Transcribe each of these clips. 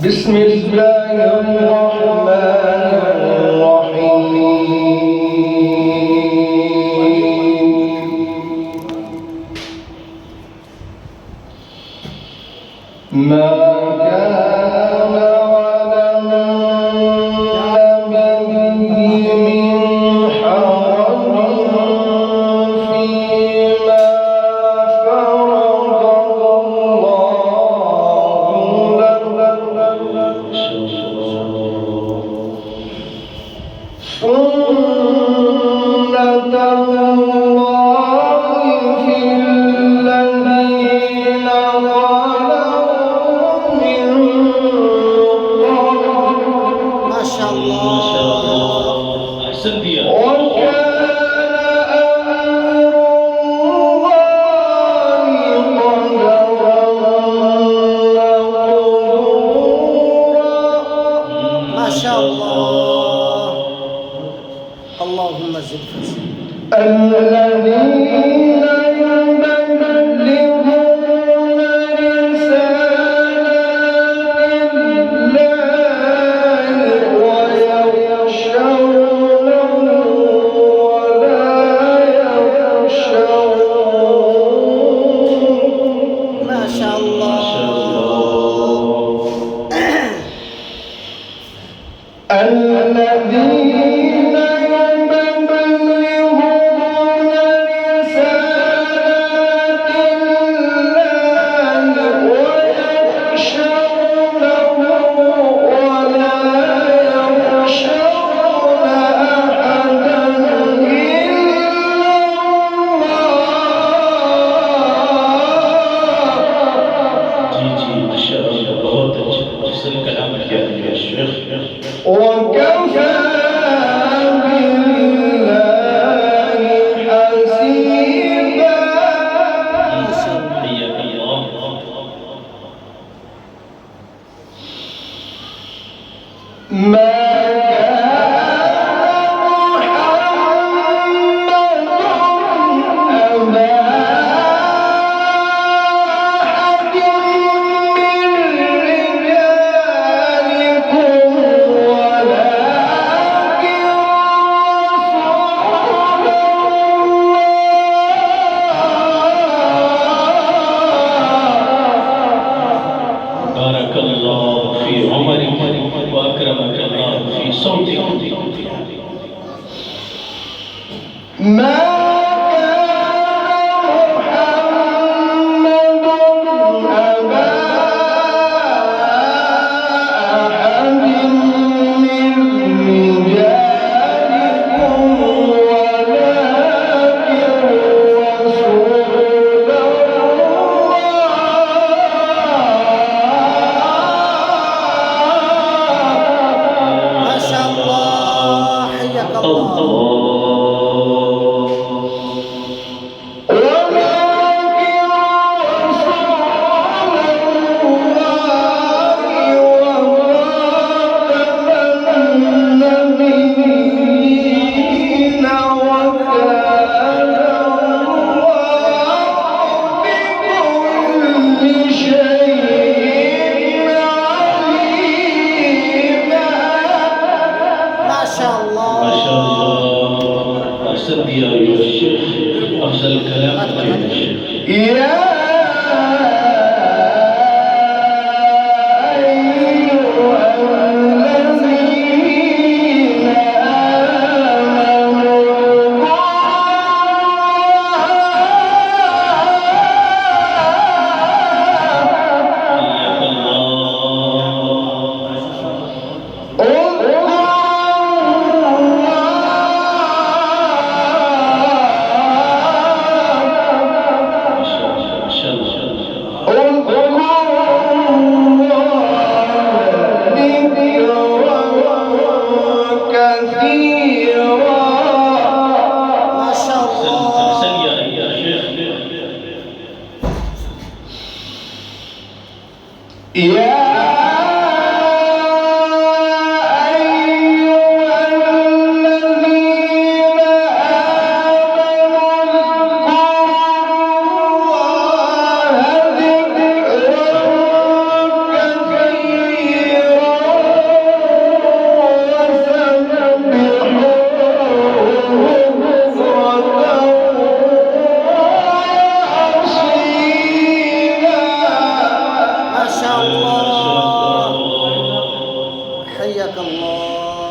بسم الله الرحمن الرحيم ما كان على النبي من حرج فيما فرض الله له سنة الله في الذين خلوا من قبل ما شاء الله أحسنت يا وكان أمر الله قدرا مقدورا ما شاء الله. اللهم زد فضلا. الذين يبلغون رسالات الله ويخشونه ولا يخشون ما شاء الله. الذين يبلغون رسالات الله ويخشونه ولا يخشون أحدا إلا الله جي ما شاء الله बहुत अच्छा असल कलाम किया है शेख وكفى بالله حسيبا حياك الله ما كان محمد أبا أحد من رجالكم ولكن رسول الله بارك الله في عمرك وأكرمك الله في صوتك ما كان محمد أبا أحد من رجالكم ولكن رسول الله ما شاء الله. حياك الله. ولكن رسول الله وخاتم النبيين وكان الله بكل شيء عليما ما شاء الله. ما شاء الله أحسنت يا أيها الشيخ أفضل كلام يا الشيخ يا أيها الذين آمنوا حياك الله ما شاء الله ما شاء الله. أحسن يا أيها الشيخ يا أيها الذين آمنوا اذكروا الله ذكرا كثيرا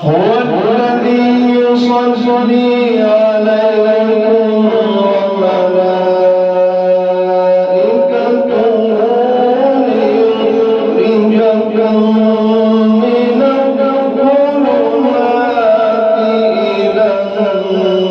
هو الذي يصلي عليكم وملائكته ليخرجكم من الظلمات إلى النور.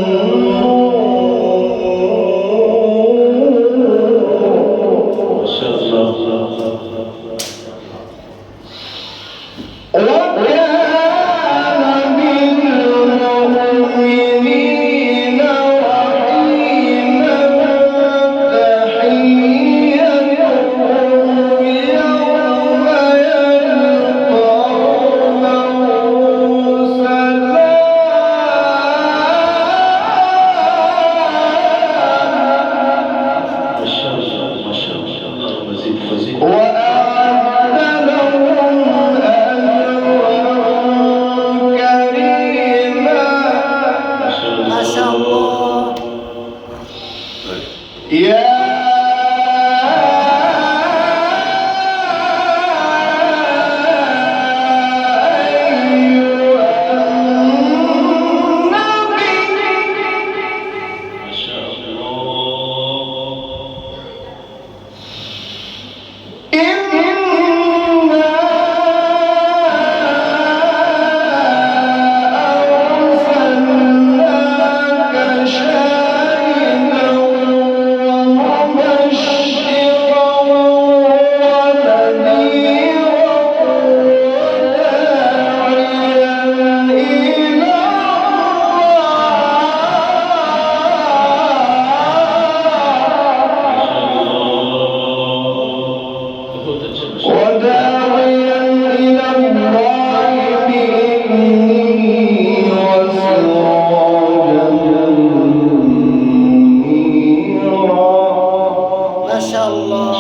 ما شاء الله.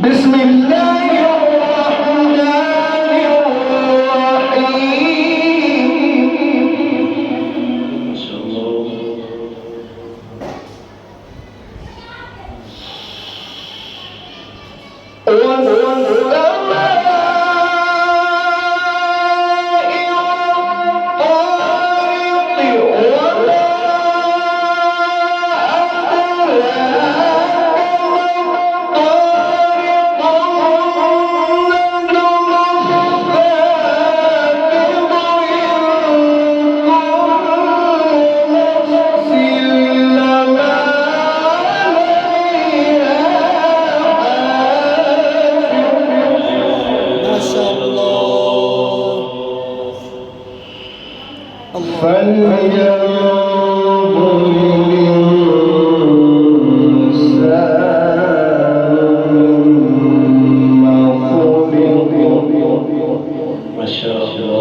بسم الله الرحمن الرحيم. ما شاء الله. ما شاء الله.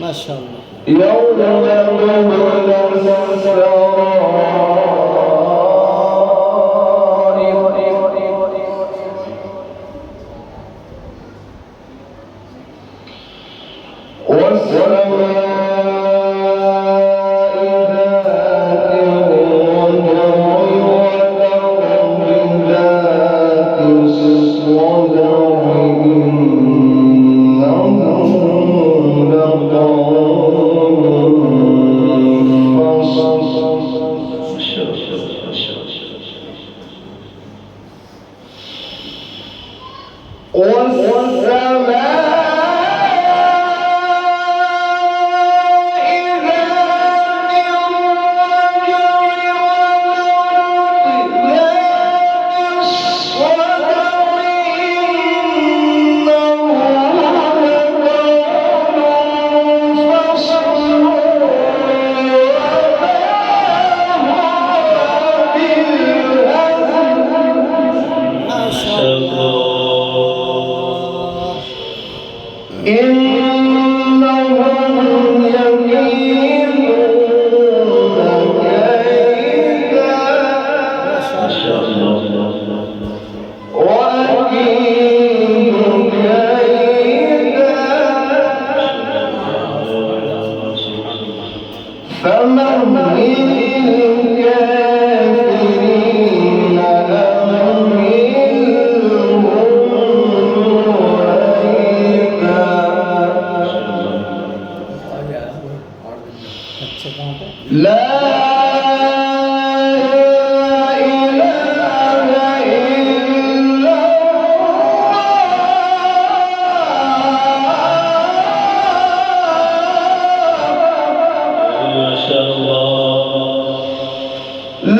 ما شاء الله. يوم تبلى السرائر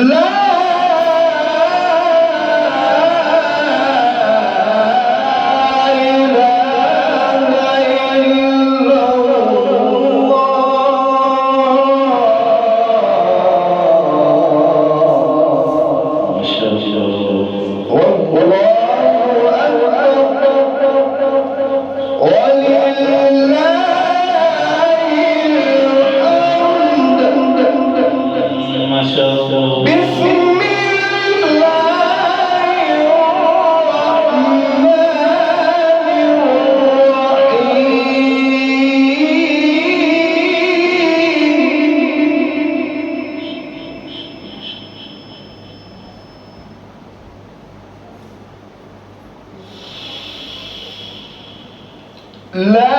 لا ما شاء الله. ما شاء الله. ما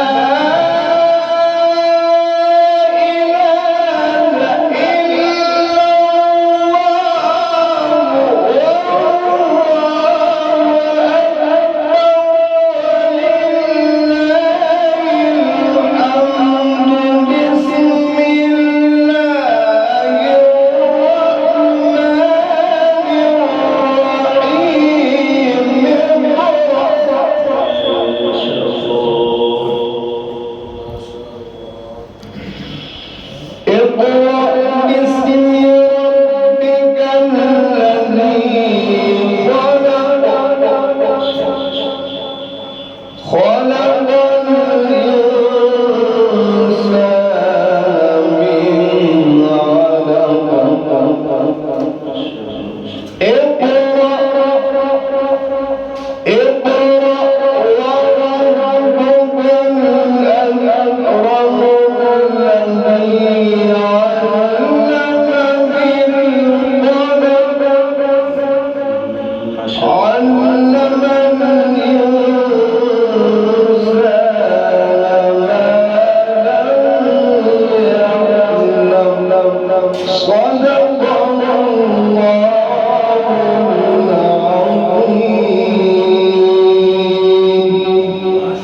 شاء الله. اقرأ باسم ربك الذي خلق خلق الإنسان من علق اقرأ وربك الأكرم الذي علم بالقلم ما شاء الله. علم الإنسان ما لم يعلم. صدق